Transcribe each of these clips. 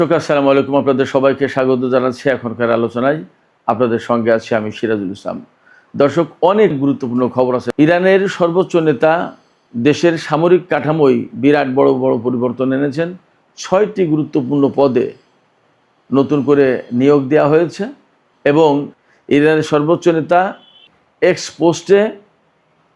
আসসালামু আলাইকুম, আপনাদের সবাইকে স্বাগত জানাচ্ছি এখনকার আলোচনায়। আপনাদের সঙ্গে আছি আমি সিরাজুল ইসলাম। দর্শক, অনেক গুরুত্বপূর্ণ খবর আছে। ইরানের সর্বোচ্চ নেতা দেশের সামরিক কাঠামোয় বিরাট বড় বড় পরিবর্তন এনেছেন। 6টি গুরুত্বপূর্ণ পদে নতুন করে নিয়োগ দেওয়া হয়েছে এবং ইরানের সর্বোচ্চ নেতা এক্স পোস্টে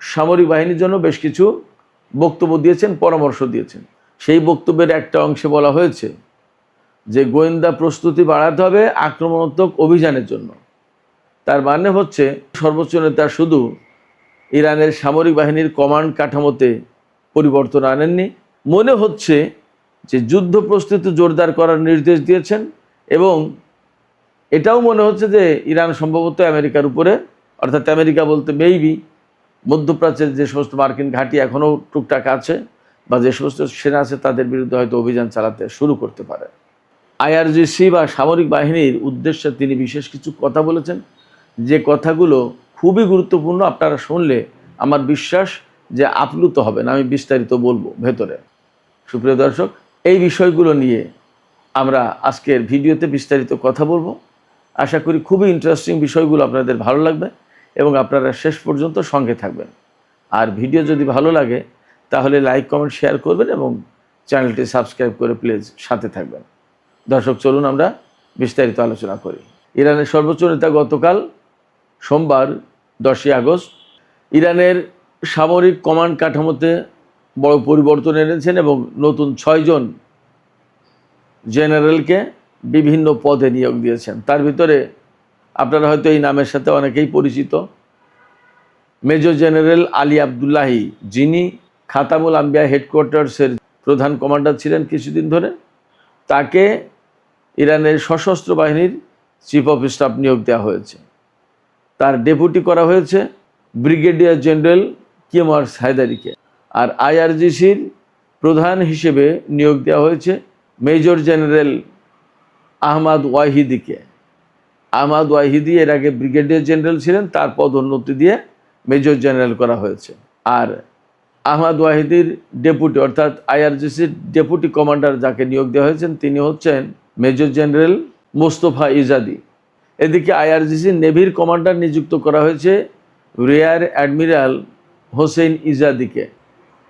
সামরিক বাহিনীর জন্য বেশ কিছু বক্তব্য দিয়েছেন, পরামর্শ দিয়েছেন। সেই বক্তব্যের একটা অংশে বলা হয়েছে যে গোয়েন্দা প্রস্তুতি বাড়াতে হবে আক্রমণাত্মক অভিযানের জন্য। তার মানে হচ্ছে সর্বোচ্চ নেতা শুধু ইরানের সামরিক বাহিনীর কমান্ড কাঠামোতে পরিবর্তন আনেননি, মনে হচ্ছে যে যুদ্ধ প্রস্তুতি জোরদার করার নির্দেশ দিয়েছেন এবং এটাও মনে হচ্ছে যে ইরান সম্ভবত আমেরিকার উপরে, অর্থাৎ আমেরিকা বলতে মেবি মধ্যপ্রাচ্যের যে সমস্ত মার্কিন ঘাঁটি এখনও টুকটাক আছে বা যে সমস্ত সেনা আছে তাদের বিরুদ্ধে হয়তো অভিযান চালাতে শুরু করতে পারে। আইআরজিসি বা সামরিক বাহিনীর উদ্দেশ্যে তিনি বিশেষ কিছু কথা বলেছেন, যে কথাগুলো খুবই গুরুত্বপূর্ণ। আপনারা শুনলে আমার বিশ্বাস যে আপ্লুত হবেন। আমি বিস্তারিত বলবো ভেতরে। সুপ্রিয় দর্শক, এই বিষয়গুলো নিয়ে আমরা আজকের ভিডিওতে বিস্তারিত কথা বলবো। আশা করি খুবই ইন্টারেস্টিং বিষয়গুলো আপনাদের ভালো লাগবে এবং আপনারা শেষ পর্যন্ত সঙ্গে থাকবেন। আর ভিডিও যদি ভালো লাগে তাহলে লাইক, কমেন্ট, শেয়ার করবেন এবং চ্যানেলটি সাবস্ক্রাইব করে প্লিজ সাথে থাকবেন। দর্শক, চলুন আমরা বিস্তারিত আলোচনা করি। ইরানের সর্বোচ্চ নেতা গতকাল সোমবার 10ই আগস্ট ইরানের সামরিক কমান্ড কাঠামোতে বড় পরিবর্তন এনেছেন এবং নতুন 6 জন জেনারেলকে বিভিন্ন পদে নিয়োগ দিয়েছেন। তার ভিতরে আপনারা হয়তো এই নামের সাথে অনেকেই পরিচিত। মেজর জেনারেল আলী আবদুল্লাহি, যিনি খাতামুল আম্বিয়া হেডকোয়ার্টার্সের প্রধান কমান্ডার ছিলেন কিছুদিন ধরে, তাকে ইরানের সশস্ত্র বাহিনীর চিফ অফ স্টাফ নিয়োগ দেওয়া হয়েছে। তার ডেপুটি করা হয়েছে ব্রিগেডিয়ার জেনারেল কিমার হায়দারিকে। আর আইআরজিসির প্রধান হিসেবে নিয়োগ দেওয়া হয়েছে মেজর জেনারেল আহমাদ ওয়াহিদিকে। আহমাদ ওয়াহিদি এর আগে ব্রিগেডিয়ার জেনারেল ছিলেন, তার পদোন্নতি দিয়ে মেজর জেনারেল করা হয়েছে। আর আহমাদ ওয়াহিদির ডেপুটি, অর্থাৎ আইআরজিসির ডেপুটি কমান্ডার যাকে নিয়োগ দেওয়া হয়েছেন, তিনি হচ্ছেন মেজর জেনারেল মোস্তফা ইজাদি। এদিকে আইআরজিসির নেভির কমান্ডার নিযুক্ত করা হয়েছে রিয়ার অ্যাডমিরাল হোসেন ইজাদিকে।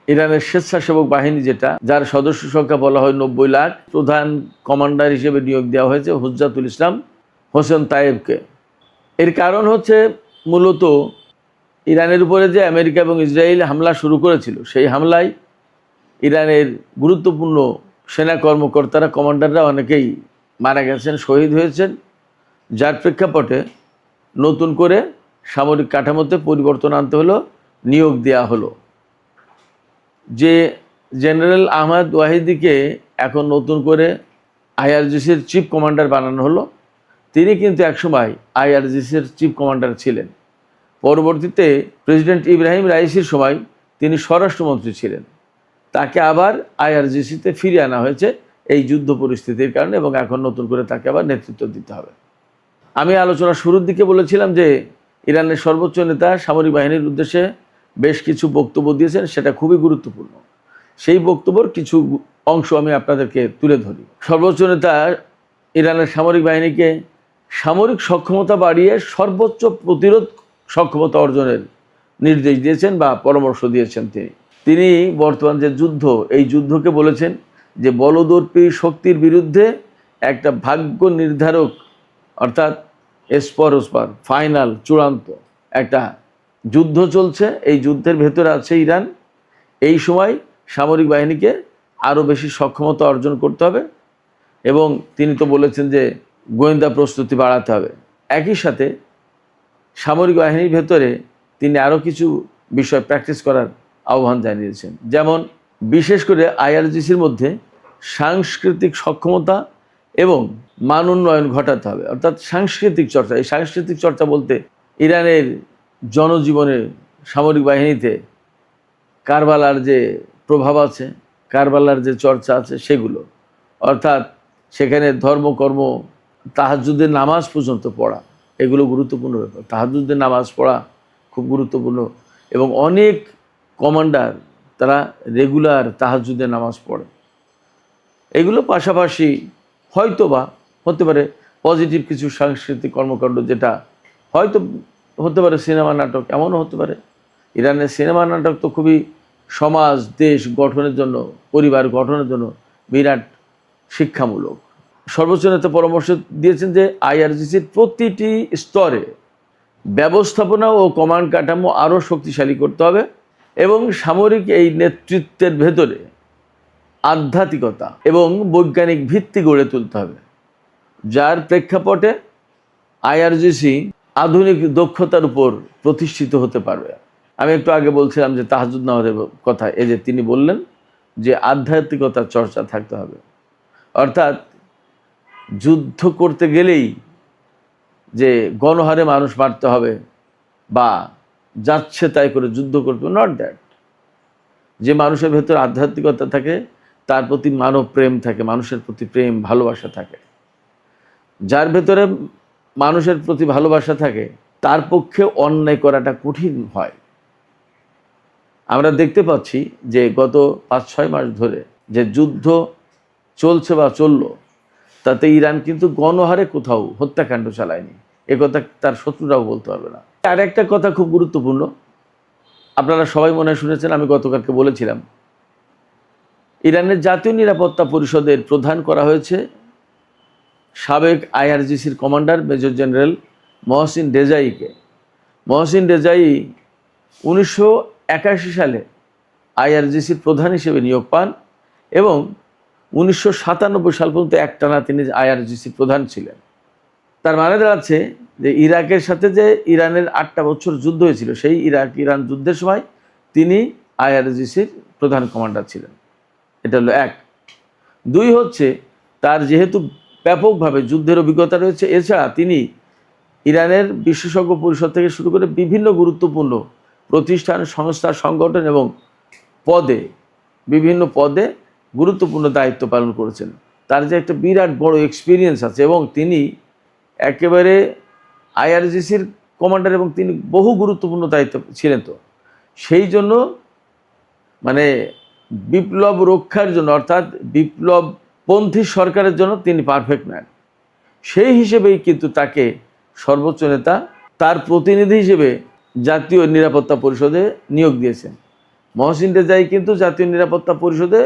ইরানের স্বেচ্ছাসেবক বাহিনী যেটা, যার সদস্য সংখ্যা বলা হয় 90 লাখ, প্রধান কমান্ডার হিসেবে নিয়োগ দেওয়া হয়েছে হুজ্জাতুল ইসলাম হোসেন তায়েবকে। এর কারণ হচ্ছে মূলত ইরানের উপরে যে আমেরিকা এবং ইসরায়েল হামলা শুরু করেছিল, সেই হামলায় ইরানের গুরুত্বপূর্ণ সেনা কর্মকর্তারা, কমান্ডাররা অনেকেই মারা গেছেন, শহীদ হয়েছেন। যার প্রেক্ষাপটে নতুন করে সামরিক কাঠামোতে পরিবর্তন আনতে হলো, নিয়োগ দেওয়া হলো। যে জেনারেল আহমাদ ওয়াহিদিকে এখন নতুন করে আইআরজিসির চিফ কমান্ডার বানানো হলো, তিনি কিন্তু একসময় আইআরজিসির চিফ কমান্ডার ছিলেন। পরবর্তীতে প্রেসিডেন্ট ইব্রাহিম রাইসির সময় তিনি স্বরাষ্ট্রমন্ত্রী ছিলেন। তাকে আবার আইআরজিসিতে ফিরিয়ে আনা হয়েছে এই যুদ্ধ পরিস্থিতির কারণে এবং এখন নতুন করে তাকে আবার নেতৃত্ব দিতে হবে। আমি আলোচনার শুরুর দিকে বলেছিলাম যে ইরানের সর্বোচ্চ নেতা সামরিক বাহিনীর উদ্দেশ্যে বেশ কিছু বক্তব্য দিয়েছেন, সেটা খুবই গুরুত্বপূর্ণ। সেই বক্তব্যের কিছু অংশ আমি আপনাদেরকে তুলে ধরি। সর্বোচ্চ নেতা ইরানের সামরিক বাহিনীকে সামরিক সক্ষমতা বাড়িয়ে সর্বোচ্চ প্রতিরোধ সক্ষমতা অর্জনের নির্দেশ দিয়েছেন বা পরামর্শ দিয়েছেন। তিনি বর্তমান যে যুদ্ধ, এই যুদ্ধকে বলেছেন যে বলদর্পী শক্তির বিরুদ্ধে একটা ভাগ্য নির্ধারক, অর্থাৎ এসপর ফাইনাল, চূড়ান্ত একটা যুদ্ধ চলছে। এই যুদ্ধের ভেতরে আছে ইরান। এই সময় সামরিক বাহিনীকে আরও বেশি সক্ষমতা অর্জন করতে হবে এবং তিনি তো বলেছেন যে গোয়েন্দা প্রস্তুতি বাড়াতে হবে। একই সাথে সামরিক বাহিনীর ভেতরে তিনি আরও কিছু বিষয় প্র্যাকটিস করার আহ্বান জানিয়েছেন। যেমন বিশেষ করে আইআরজিসির মধ্যে সাংস্কৃতিক সক্ষমতা এবং মান উন্নয়ন ঘটাতে হবে, অর্থাৎ সাংস্কৃতিক চর্চা। এই সাংস্কৃতিক চর্চা বলতে ইরানের জনজীবনে সামরিক বাহিনীতে কারবালার যে প্রভাব আছে, কারবালার যে চর্চা আছে, সেগুলো, অর্থাৎ সেখানে ধর্মকর্ম, তাহাজ্জুদের নামাজ পর্যন্ত পড়া, এগুলো গুরুত্বপূর্ণ ব্যাপার। তাহাজ্জুদের নামাজ পড়া খুব গুরুত্বপূর্ণ এবং অনেক কমান্ডার তারা রেগুলার তাহাজ্জুদের নামাজ পড়ে। এগুলো পাশাপাশি হয়তোবা হতে পারে পজিটিভ কিছু সাংস্কৃতিক কর্মকাণ্ড, যেটা হয়তো হতে পারে সিনেমা নাটক, এমনও হতে পারে। ইরানের সিনেমা নাটক তো খুবই সমাজ দেশ গঠনের জন্য, পরিবার গঠনের জন্য বিরাট শিক্ষামূলক। সর্বোচ্চ নেতা পরামর্শ দিয়েছেন যে আইআরজিসির প্রতিটি স্তরে ব্যবস্থাপনা ও কমান্ড কাঠামো আরও শক্তিশালী করতে হবে এবং সামরিক এই নেতৃত্বের ভেতরে আধ্যাত্মিকতা এবং বৈজ্ঞানিক ভিত্তি গড়ে তুলতে হবে, যার প্রেক্ষাপটে আইআরজিসি আধুনিক দক্ষতার উপর প্রতিষ্ঠিত হতে পারবে। আমি একটু আগে বলছিলাম যে তাহাজ্জুদ নামাজের কথা, এই যে তিনি বললেন যে আধ্যাত্মিকতার চর্চা থাকতে হবে, অর্থাৎ যুদ্ধ করতে গেলেই যে গণহারে মানুষ মারতে হবে বা যাচ্ছে তাই করে যুদ্ধ করতে, নট দ্যাট। যে মানুষের ভেতর আধ্যাত্মিকতা থাকে, তার প্রতি মানব প্রেম থাকে, মানুষের প্রতি প্রেম ভালোবাসা থাকে, যার ভেতরে মানুষের প্রতি ভালোবাসা থাকে তার পক্ষে অন্যায় করাটা কঠিন হয়। আমরা দেখতে পাচ্ছি যে গত 5-6 মাস ধরে যে যুদ্ধ চলছে বা চলল, তাতে ইরান কিন্তু গণহারে কোথাও হত্যাকাণ্ড চালায়নি, একথা তার শত্রুরাও বলতে পারবে না। আর একটা কথা খুব গুরুত্বপূর্ণ, আপনারা সবাই মনে শুনেছেন, আমি গতকালকে বলেছিলাম, ইরানের জাতীয় নিরাপত্তা পরিষদের প্রধান করা হয়েছে সাবেক আইআরজিসির কমান্ডার মেজর জেনারেল মহসিন রেজাইকে। মহসিন রেজাই 1981 সালে আইআরজিসির প্রধান হিসেবে নিয়োগ পান এবং 1997 সাল পর্যন্ত একটানা তিনি আইআরজিসির প্রধান ছিলেন। তার মানে দাঁড়াচ্ছে যে ইরাকের সাথে যে ইরানের 8টা বছর যুদ্ধ হয়েছিল, সেই ইরান যুদ্ধের সময় তিনি আইআরজিসির প্রধান কমান্ডার ছিলেন। এটা হলো 1। 2 হচ্ছে তার যেহেতু ব্যাপকভাবে যুদ্ধের অভিজ্ঞতা রয়েছে, এছাড়া তিনি ইরানের বিশেষজ্ঞ পরিষদ থেকে শুরু করে বিভিন্ন গুরুত্বপূর্ণ প্রতিষ্ঠান, সংস্থা, সংগঠন এবং বিভিন্ন পদে গুরুত্বপূর্ণ দায়িত্ব পালন করেছেন। তার যে একটা বিরাট বড় এক্সপিরিয়েন্স আছে এবং তিনি একেবারে আইআরজিসির কমান্ডার এবং তিনি বহু গুরুত্বপূর্ণ দায়িত্ব ছিলেন। তো সেই জন্য মানে বিপ্লব রক্ষার জন্য, অর্থাৎ বিপ্লবপন্থী সরকারের জন্য তিনি পারফেক্ট ম্যান। সেই হিসেবেই কিন্তু তাকে সর্বোচ্চ নেতা তার প্রতিনিধি হিসেবে জাতীয় নিরাপত্তা পরিষদে নিয়োগ দিয়েছেন। মহসিন রেজাই কিন্তু জাতীয় নিরাপত্তা পরিষদে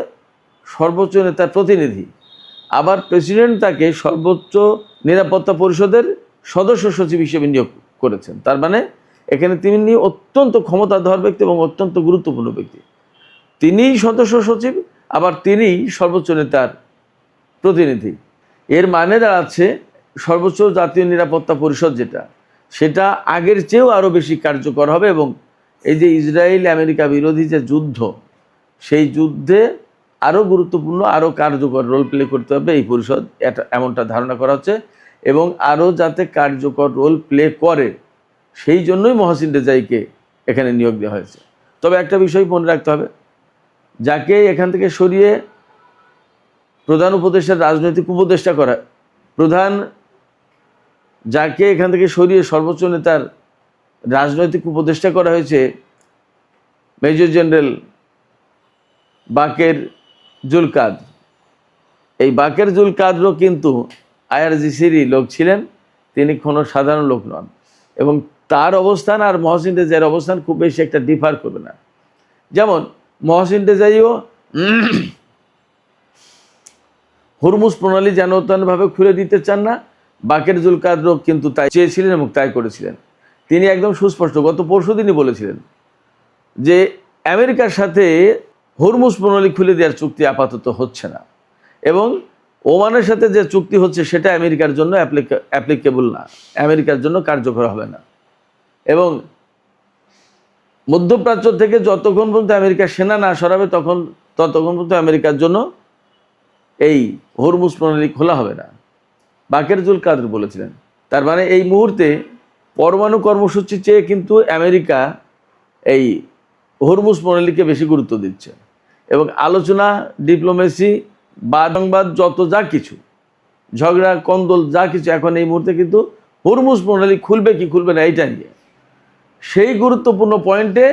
সর্বোচ্চ নেতার প্রতিনিধি, আবার প্রেসিডেন্ট তাকে সর্বোচ্চ নিরাপত্তা পরিষদের সদস্য সচিব হিসেবে নিয়োগ করেছেন। তার মানে এখানে তিনি অত্যন্ত ক্ষমতাধর ব্যক্তি এবং অত্যন্ত গুরুত্বপূর্ণ ব্যক্তি। তিনিই সদস্য সচিব, আবার তিনিই সর্বোচ্চ নেতার প্রতিনিধি। এর মানে দাঁড়াচ্ছে সর্বোচ্চ জাতীয় নিরাপত্তা পরিষদ সেটা আগের চেয়েও আরও বেশি কার্যকর হবে এবং এই যে ইসরায়েল আমেরিকা বিরোধী যে যুদ্ধ, সেই যুদ্ধে আরও গুরুত্বপূর্ণ, আরও কার্যকর রোল প্লে করতে হবে এই পরিষদ, এমনটা ধারণা করা হচ্ছে। এবং আরও যাতে কার্যকর রোল প্লে করে, সেই জন্যই মহসিন রেজাইকে এখানে নিয়োগ দেওয়া হয়েছে। তবে একটা বিষয় মনে রাখতে হবে, যাকে এখান থেকে সরিয়ে প্রধান উপদেষ্টার রাজনৈতিক উপদেষ্টা করা, যাকে এখান থেকে সরিয়ে সর্বোচ্চ নেতার রাজনৈতিক উপদেষ্টা করা হয়েছে মেজর জেনারেল বাকের জুলকাদ। এই বাকের জুলকাদরও কিন্তু আইআরজিসিরই লোক ছিলেন, তিনি কোনো সাধারণ লোক নন এবং তার অবস্থান আর মহসিন রেজাইয়ের অবস্থান খুব বেশি একটা ডিফার করবে না। যেমন মহসিন রেজাইও হরমুজ প্রণালী যেন তেনভাবে খুলে দিতে চান না, বাকের জুলকাদরও কিন্তু তাই চেয়েছিলেন এবং তাই করেছিলেন। তিনি একদম সুস্পষ্ট গত পরশুদিনই বলেছিলেন যে আমেরিকার সাথে হরমুজ প্রণালী খুলে দেওয়ার চুক্তি আপাতত হচ্ছে না এবং ওমানের সাথে যে চুক্তি হচ্ছে সেটা আমেরিকার জন্য অ্যাপ্লিকেবল না, আমেরিকার জন্য কার্যকর হবে না। এবং মধ্যপ্রাচ্য থেকে যতক্ষণ পর্যন্ত আমেরিকা সেনা না সরাবে ততক্ষণ পর্যন্ত আমেরিকার জন্য এই হরমুজ প্রণালী খোলা হবে না, বাকের জুলকাদর বলেছিলেন। তার মানে এই মুহূর্তে পরমাণু কর্মসূচি চেয়ে কিন্তু আমেরিকা এই হরমুজ প্রণালীকে বেশি গুরুত্ব দিচ্ছে এবং আলোচনা, ডিপ্লোমেসি, বাদ যত যা কিছু ঝগড়া কন্দল যা কিছু এখন এই মুহূর্তে কিন্তু হরমুজ প্রণালী খুলবে কি খুলবে না এইটা নিয়ে। সেই গুরুত্বপূর্ণ পয়েন্টে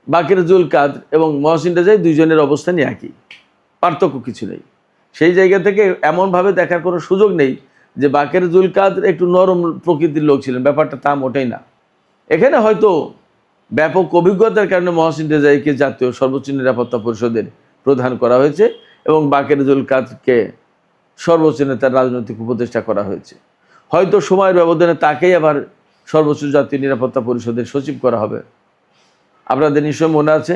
বাকের জুলকাদর এবং মহসিন রেজাই দুইজনের অবস্থানই একই, পার্থক্য কিছু নেই। সেই জায়গা থেকে এমনভাবে দেখার কোনো সুযোগ নেই যে বাকের জুলকাদের একটু নরম প্রকৃতির লোক ছিলেন, ব্যাপারটা তা মোটেই না। এখানে হয়তো ব্যাপক অভিজ্ঞতার কারণে মহসিন রেজাইকে জাতীয় সর্বোচ্চ নিরাপত্তা পরিষদের প্রধান করা হয়েছে এবং বাকের জুলকাদকে সর্বোচ্চ নেতার রাজনৈতিক উপদেষ্টা করা হয়েছে। হয়তো সময়ের ব্যবধানে তাকেই আবার সর্বোচ্চ জাতীয় নিরাপত্তা পরিষদের সচিব করা হবে। আপনাদের নিশ্চয় মনে আছে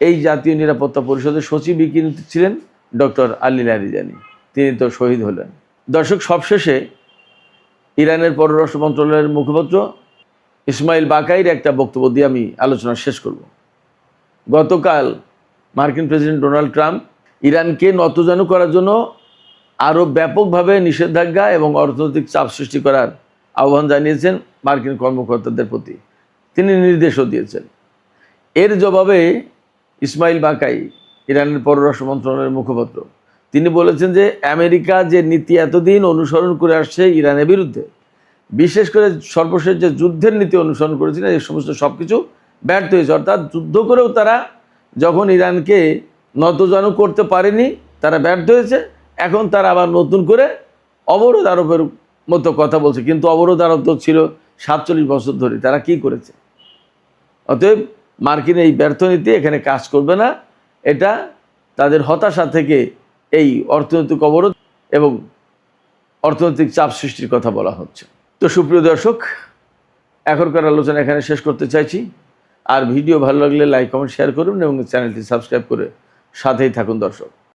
এই জাতীয় নিরাপত্তা পরিষদের সচিবই কিন্তু ছিলেন ডক্টর আলী লারিজানি, তিনি তো শহীদ হলেন। দর্শক, সবশেষে ইরানের পররাষ্ট্র মন্ত্রণালয়ের মুখপাত্র ইসমাইল বাকাইর একটা বক্তব্য দিয়ে আমি আলোচনা শেষ করব। গতকাল মার্কিন প্রেসিডেন্ট ডোনাল্ড ট্রাম্প ইরানকে নতজানু করার জন্য আরও ব্যাপকভাবে নিষেধাজ্ঞা এবং অর্থনৈতিক চাপ সৃষ্টি করার আহ্বান জানিয়েছেন মার্কিন কর্মকর্তাদের প্রতি। তিনি নির্দেশও দিয়েছেন। এর জবাবে ইসমাইল বাকাই, ইরানের পররাষ্ট্র মন্ত্রণালয়ের মুখপাত্র, তিনি বলেছেন যে আমেরিকা যে নীতি এতদিন অনুসরণ করে আসছে ইরানের বিরুদ্ধে, বিশেষ করে সর্বশেষ যে যুদ্ধের নীতি অনুসরণ করেছিলেন, এই সমস্ত সব কিছু ব্যর্থ হয়েছে। অর্থাৎ যুদ্ধ করেও তারা যখন ইরানকে নতজানু করতে পারেনি, তারা ব্যর্থ হয়েছে। এখন তারা আবার নতুন করে অবরোধ আরোপের মতো কথা বলছে, কিন্তু অবরোধ আরোপ তো ছিল 47 বছর ধরে। তারা কি করেছে? অতএব মার্কিন এই ব্যর্থ নীতি এখানে কাজ করবে না। এটা তাদের হতাশা থেকে এই অর্থনৈতিক অবরোধ এবং অর্থনৈতিক চাপ সৃষ্টির কথা বলা হচ্ছে। তো সুপ্রিয় দর্শক, এখনকার আলোচনা এখানে শেষ করতে চাইছি। আর ভিডিও ভালো লাগলে লাইক, কমেন্ট, শেয়ার করুন এবং চ্যানেলটি সাবস্ক্রাইব করে সাথেই থাকুন দর্শক।